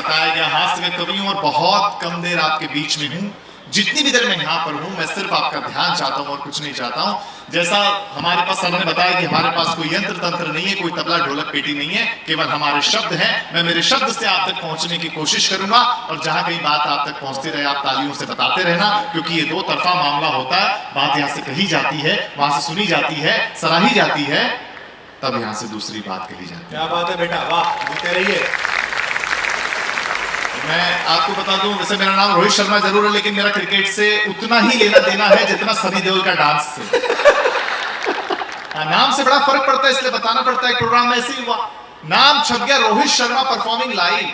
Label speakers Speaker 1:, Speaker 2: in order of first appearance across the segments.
Speaker 1: बताया गया हास्य में कवि हूं और बहुत कम देर आपके बीच में हूं। जितनी भी देर मैं यहाँ पर हूँ मैं सिर्फ आपका ध्यान चाहता हूँ और कुछ नहीं चाहता हूँ। जैसा हमारे पास सर ने बताया कि हमारे पास कोई यंत्र तंत्र नहीं है, कोई तबला ढोलक पेटी नहीं है, केवल हमारे शब्द हैं। मैं मेरे शब्द से आप तक पहुंचने की कोशिश करूंगा और जहां कहीं बात आप तक पहुंचती रहे आप तालियों से बताते रहना, क्योंकि ये दो तरफा मामला होता है। बात यहाँ से कही जाती है, वहां से सुनी जाती है, सराही जाती है, तब यहाँ से दूसरी बात कही जाती है।
Speaker 2: क्या बात है बेटा, वाह, जीते रहिए।
Speaker 1: मैं आपको बता दूं, वैसे मेरा नाम रोहित शर्मा जरूर है, लेकिन मेरा क्रिकेट से उतना ही लेना देना है जितना सनी देओल का डांस से। नाम से बड़ा फर्क पड़ता है, इसलिए बताना पड़ता है। प्रोग्राम में ऐसे ही हुआ, नाम छप गया रोहित शर्मा परफॉर्मिंग लाइव,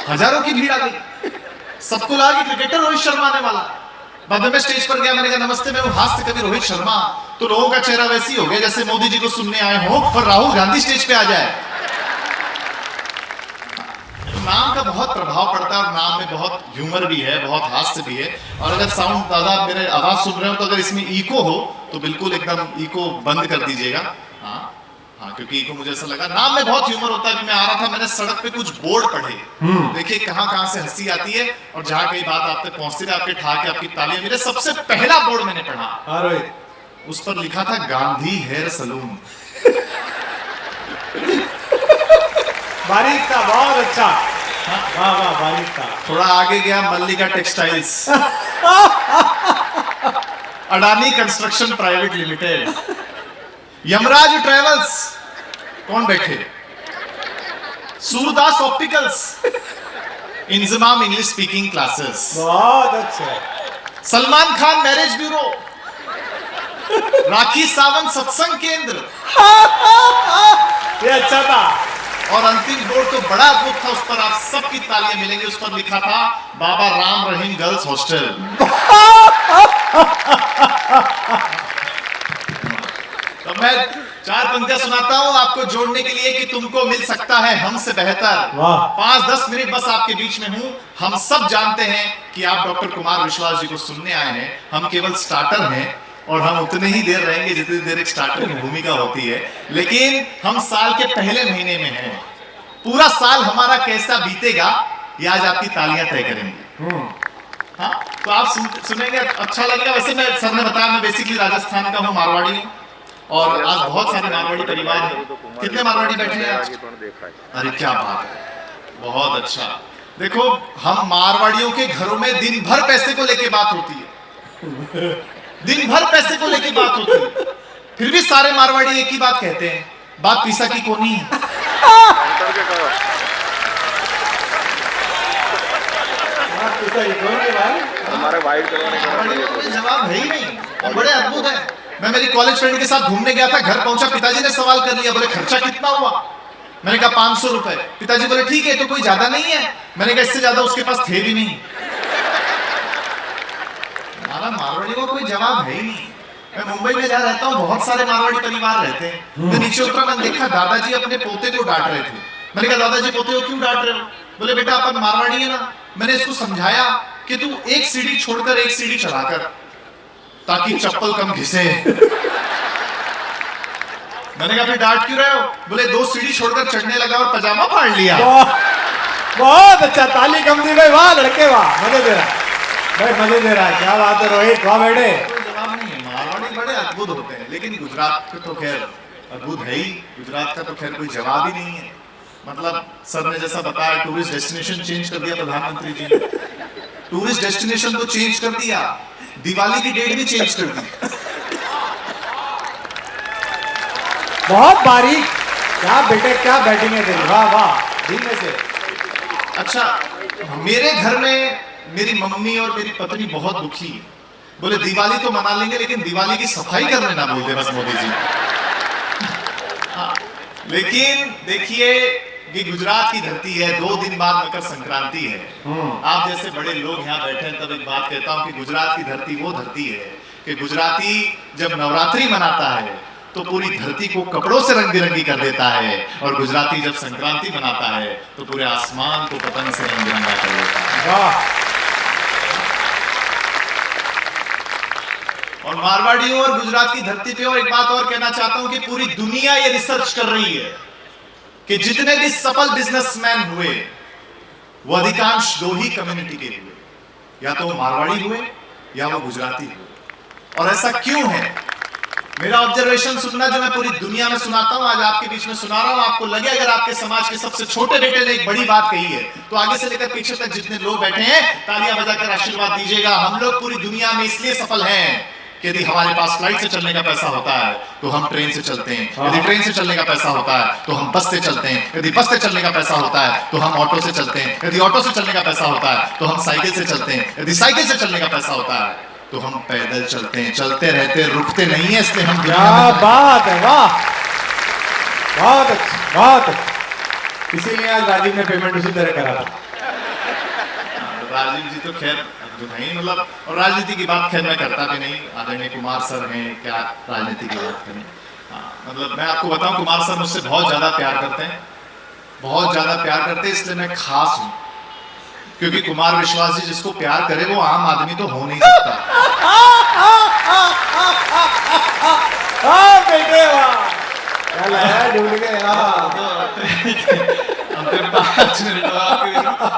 Speaker 1: हजारों की भीड़ आ गई, सबको लगा कि क्रिकेटर रोहित शर्मा आने वाला। बाद में स्टेज पर गया, मैंने कहा नमस्ते, मैं हूं हास्य कवि रोहित शर्मा। तो लोगों का चेहरा वैसे ही हो गया जैसे मोदी जी को सुनने आए हो और राहुल गांधी स्टेज पे आ जाए। नाम का बहुत प्रभाव पड़ता है और नाम में बहुत ह्यूमर भी है, बहुत हास्य भी है। और अगर साउंड दादा मेरे आवाज सुन रहे हो तो अगर इसमें इको हो तो बिल्कुल एकदम इको बंद कर दीजिएगा। हाँ हाँ, क्योंकि इको मुझे ऐसा लगा। नाम में बहुत ह्यूमर होता है। मैं आ रहा था, मैंने सड़क पे कुछ बोर्ड पढ़े, देखिए कहाँ से हंसी आती है और जहाँ कहीं बात आप तक पहुंचती है आपके ठाके आपकी तालियां। मेरे सबसे पहला बोर्ड मैंने पढ़ा, उस पर लिखा था गांधी हेयर सलून।
Speaker 2: बारीक था, बहुत अच्छा, वाह वाह, बारीक था।
Speaker 1: थोड़ा आगे गया, Mallika textiles, Adani construction private limited, Yamraj travels, कौन बैठे, Surdas opticals, Inzamam English speaking classes,
Speaker 2: बहुत अच्छे,
Speaker 1: सलमान खान मैरिज ब्यूरो, राखी सावंत सत्संग केंद्र,
Speaker 2: ये अच्छा था।
Speaker 1: और अंतिम बोर्ड तो बड़ा अद्भुत था, उस पर आप सबकी तालियां मिलेंगी। उस पर लिखा था बाबा राम रहीम गर्ल्स हॉस्टल। तो मैं 4 पंक्तियां सुनाता हूं आपको जोड़ने के लिए कि तुमको मिल सकता है हमसे बेहतर। 5-10 मिनट बस आपके बीच में हूं। हम सब जानते हैं कि आप डॉक्टर कुमार विश्वास जी को सुनने आए हैं। हम केवल स्टार्टर हैं और हम उतने ही देर रहेंगे जितनी देर एक स्टार्टर की भूमिका होती है। लेकिन हम साल के पहले महीने में हैं। पूरा साल हमारा कैसा बीतेगा ये आज आपकी तालियां तय करेंगी। हाँ, तो आप सुनेंगे, अच्छा लगेगा। वैसे मैं, सर ने बताया, मैं बेसिकली राजस्थान का हूँ, मारवाड़ी हूँ और आज बहुत सारे मारवाड़ी परिवार हैं। कितने मारवाड़ी बैठे हैं आज? अरे क्या बात है, बहुत अच्छा। देखो, हम मारवाड़ियों के घरों में दिन भर पैसे को लेके बात होती है, दिन भर पैसे को लेके बात होती है, फिर भी सारे मारवाड़ी एक ही बात कहते हैं, बात पैसा की कोनी है।
Speaker 3: हमारे वाइट करवाने का
Speaker 1: जवाब है ही नहीं, और बड़े अद्भुत है। मैं मेरी कॉलेज फ्रेंड के साथ घूमने गया था, घर पहुंचा, पिताजी ने सवाल कर लिया, बोले खर्चा कितना हुआ? मैंने कहा 500 रुपए। पिताजी बोले ठीक है, तो कोई ज्यादा नहीं है? मैंने कहा इससे ज्यादा उसके पास थे भी नहीं। हमारा मारवाड़ी को कोई जवाब है ही नहीं। मैं मुंबई में जहाँ रहता हूँ बहुत सारे मारवाड़ी परिवार रहते हैं। मैं नीचे उतरा, मैंने देखा दादाजी अपने पोते को डांट रहे थे। मैंने कहा दादाजी पोते को क्यों डांट रहे हो? बोले बेटा अपन मारवाड़ी है ना। मैंने इसको समझाया कि तू एक सीढ़ी छोड़कर एक सीढ़ी चढ़ाकर, ताकि चप्पल कम घिसे। मैंने कहा फिर डांट क्यों रहे हो? बोले 2 सीढ़ी छोड़कर चढ़ने लगा और पजामा फाड़ लिया।
Speaker 2: बहुत अच्छा, ताली कम दी भाई, वाह लड़के वाह, मजे दे रहा भाई, मजे दे रहा है। क्या बात है रोहित, वाह बेटे।
Speaker 1: कोई जवाब नहीं है, मारवाड़ी बड़े अद्भुत होते हैं, लेकिन गुजरात का तो खैर अद्भुत है ही। गुजरात का तो खैर कोई जवाब ही नहीं है। मतलब सर ने जैसा बताया, टूरिस्ट डेस्टिनेशन चेंज कर दिया प्रधानमंत्री जी ने। टूरिस्ट डेस्टिनेशन तो चेंज कर दिया, दिवाली की डेट भी चेंज कर दी।
Speaker 2: बहुत बारीक, क्या बेटे, क्या बैटिंग है तेरी, वाह वाह, धीमे से।
Speaker 1: अच्छा, मेरे घर में मेरी मम्मी और मेरी पत्नी बहुत दुखी है। बोले दिवाली तो मना लेंगे लेकिन दिवाली की सफाई करने ना बोलते बस मोदी जी। हाँ, लेकिन देखिए ये गुजरात की धरती है, 2 दिन बाद मकर संक्रांति है। आप जैसे बड़े लोग यहाँ बैठे हैं, तब एक बात कहता हूँ कि गुजरात की धरती वो धरती है कि गुजराती जब नवरात्रि मनाता है तो पूरी धरती को कपड़ों से रंग बिरंगी कर देता है, और गुजराती जब संक्रांति मनाता है तो पूरे आसमान को पतंग से रंग बिरंगा कर देता है। और मारवाड़ियों और गुजरात की धरती पे और एक बात और कहना चाहता हूं कि पूरी दुनिया ये रिसर्च कर रही है कि जितने भी सफल बिजनेसमैन हुए वो अधिकांश दो ही कम्युनिटी के हुए, या तो मारवाड़ी हुए या वो गुजराती हुए। और ऐसा क्यों है? मेरा ऑब्जर्वेशन सुनना जो मैं पूरी दुनिया में सुनाता हूं, आज आपके बीच में सुना रहा हूं। आपको लगे अगर आपके समाज के सबसे छोटे बेटे ने एक बड़ी बात कही है, तो आगे से लेकर पीछे तक जितने लोग बैठे हैं तालियां बजाकर आशीर्वाद दीजिएगा। हम लोग पूरी दुनिया में इसलिए सफल हैं कि यदि हमारे पास फ्लाइट से चलने का पैसा होता है तो हम ट्रेन से चलते हैं, यदि ट्रेन से चलने का पैसा होता है तो हम बस से चलते हैं, यदि बस से चलने का पैसा होता है तो हम ऑटो से चलते हैं, यदि ऑटो से चलने का पैसा होता है तो हम साइकिल से चलते हैं, यदि साइकिल से चलने का पैसा होता है तो हम पैदल चलते हैं। चलते रहते रुकते नहीं है, इसलिए हम
Speaker 2: क्या बात है, वाह, बहुत अच्छा, बहुत अच्छा। इसीलिए आज राजीव ने पेमेंट उसी तरह करा था।
Speaker 1: राजीव जी तो खैर जो नहीं, मतलब, और राजनीति की बात खैर मैं करता भी नहीं। आदरणीय कुमार सर हैं, क्या राजनीति की बात करें। मतलब मैं आपको बताऊं, कुमार सर मुझसे बहुत ज्यादा प्यार करते हैं, बहुत ज्यादा प्यार करते हैं, इसलिए मैं खास हूं। क्योंकि कुमार विश्वास जी जिसको प्यार करे वो आम आदमी तो हो नहीं सकता।
Speaker 2: बेटे वाह, क्या लाया, ढूंढ गए।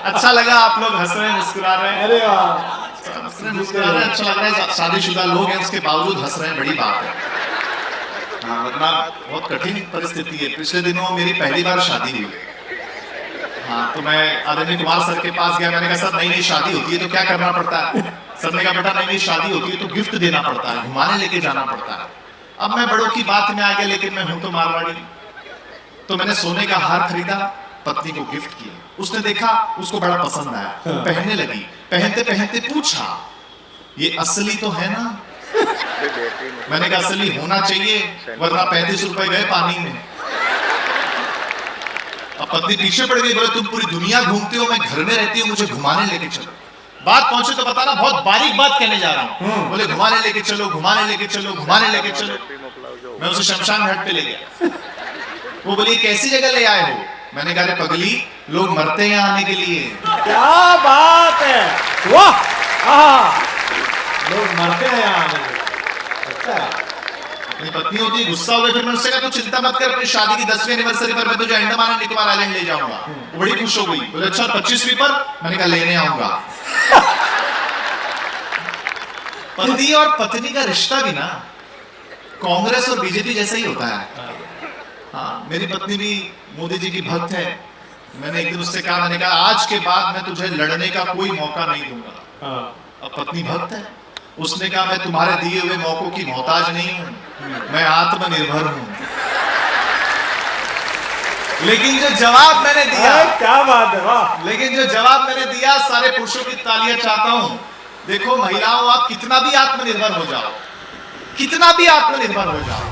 Speaker 1: अच्छा लगा, आप लोग हंस रहे हैं, मुस्कुरा रहे हैं।
Speaker 2: अरे वाह,
Speaker 1: मुस्कुरा रहे हैं, अच्छा लग रहा है। शादीशुदा लोग हैं उसके बावजूद हंस रहे हैं, बड़ी बात है। हाँ, वरना बहुत कठिन परिस्थिति है। पिछले दिनों मेरी पहली बार शादी हुई। हाँ, तो मैं आदरणीय कुमार सर के पास गया। मैंने कहा सर नई नई शादी होती है तो क्या करना पड़ता है? सर ने कहा बेटा नई नई शादी होती है तो गिफ्ट देना पड़ता है, घुमाने लेके जाना पड़ता है। अब मैं बड़ों की बात में आ गया, लेकिन मैं हूं तो मारवाड़ी। तो मैंने सोने का हार खरीदा, पत्नी को गिफ्ट किया। उसने देखा, उसको बड़ा पसंद आया, पहनने लगी। पहनते पहनते पूछा ये असली तो है ना? मैंने कहा असली होना चाहिए, वरना 35 रुपए गए पानी में। अब पत्नी पीछे पड़ गई, बोले तुम पूरी दुनिया घूमते हो, मैं घर में रहती हूँ, मुझे घुमाने लेके चलो। बात पहुंचे तो बताना, बहुत बारीक बात कहने जा रहा हूँ। बोले घुमाने लेके चलो, घुमाने लेके चलो, घुमाने लेके चलो। मैं उसे शमशान घाट पे ले गया। वो बोली कैसी जगह ले आए हो? मैंने कहा पगली, लोग मरते हैं आने के लिए।
Speaker 2: क्या बात है, वाह, लोग मरते हैं यहाँ आने के लिए। अच्छा,
Speaker 1: अपनी पत्नी होती गुस्सा हो गई। फिर मैंने उससे कहा तू चिंता मत कर, अपनी शादी की 10वीं एनिवर्सरी पर मैं तुझे अंडमान एंड निकोबार आइलैंड ले जाऊंगा। वो बड़ी खुश हो गई, बोले अच्छा 25वीं पर? मैंने कहा लेने आऊंगा। पति और पत्नी का रिश्ता भी ना कांग्रेस और बीजेपी जैसा ही होता है। हाँ, मेरी पत्नी भी मोदी जी की भक्त है। मैंने एक दिन उससे कहा, मैंने कहा आज के बाद मैं तुझे लड़ने का कोई मौका नहीं दूंगा। अब पत्नी भक्त है, उसने कहा मैं तुम्हारे दिए हुए मौकों की मोहताज नहीं हूं, मैं आत्मनिर्भर हूं। लेकिन जो जवाब मैंने दिया,
Speaker 2: क्या बात है, वाह,
Speaker 1: लेकिन जो जवाब मैंने दिया, सारे पुरुषों की तालियां चाहता हूं। देखो महिलाओं, आप कितना भी आत्मनिर्भर हो जाओ, कितना भी आत्मनिर्भर हो जाओ,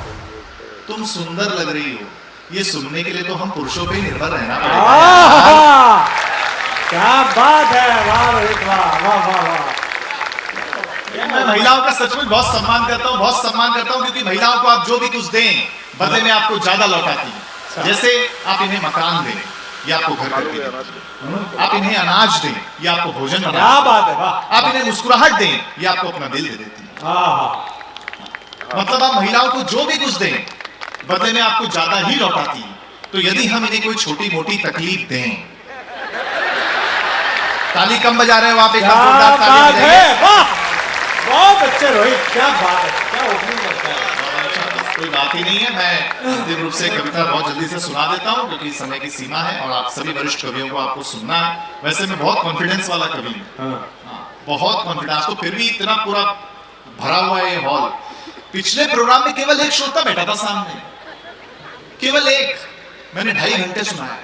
Speaker 1: तुम सुंदर लग रही हो, ये सुनने के लिए तो हम पुरुषों पे ही निर्भर रहना पड़ेगा।
Speaker 2: क्या बात है, वाह रोहित, वाह वाह वाह वाह।
Speaker 1: मैं महिलाओं का सचमुच बहुत सम्मान करता हूँ, बहुत सम्मान करता हूँ, क्योंकि महिलाओं को आप जो भी कुछ दें बदले में आपको ज्यादा लौटाती है। जैसे आप इन्हें मकान दें, ये आपको घर करके दें। आप इन्हें अनाज दें, ये आपको भोजन बना।
Speaker 2: क्या बात है, वाह।
Speaker 1: आप इन्हें मुस्कुराहट दें, ये आपको अपना दिल दे देती है। मतलब आप महिलाओं को जो भी कुछ दें बदले में आपको ज्यादा ही लौटाती है। तो यदि हम इन्हें कोई छोटी मोटी तकलीफ दें, ताली कम बजा रहे हो आप, एक जोरदार ताली बजाइए।
Speaker 2: बहुत अच्छे रोहित, क्या बात है, क्या ओपनिंग करता है।
Speaker 1: कोई बात ही नहीं है। मैं अंतिम रूप से कविता बहुत जल्दी से सुना देता हूँ, क्योंकि समय की सीमा है और आप सभी वरिष्ठ कवियों को आपको सुनना है। वैसे मैं बहुत कॉन्फिडेंस वाला कवि हूँ, बहुत कॉन्फिडेंस। तो फिर भी इतना पूरा भरा हुआ है ये हॉल। पिछले प्रोग्राम में केवल एक श्रोता बैठा था सामने, केवल एक। मैंने 2.5 घंटे सुनाया।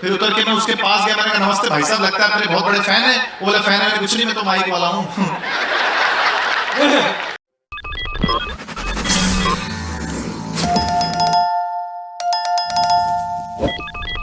Speaker 1: फिर उतर के मैं उसके पास गया, मैंने कहा नमस्ते भाई साहब, लगता है मेरे बहुत बड़े फैन है। वो बोले फैन है? कुछ नहीं, मैं तो माइक वाला हूँ।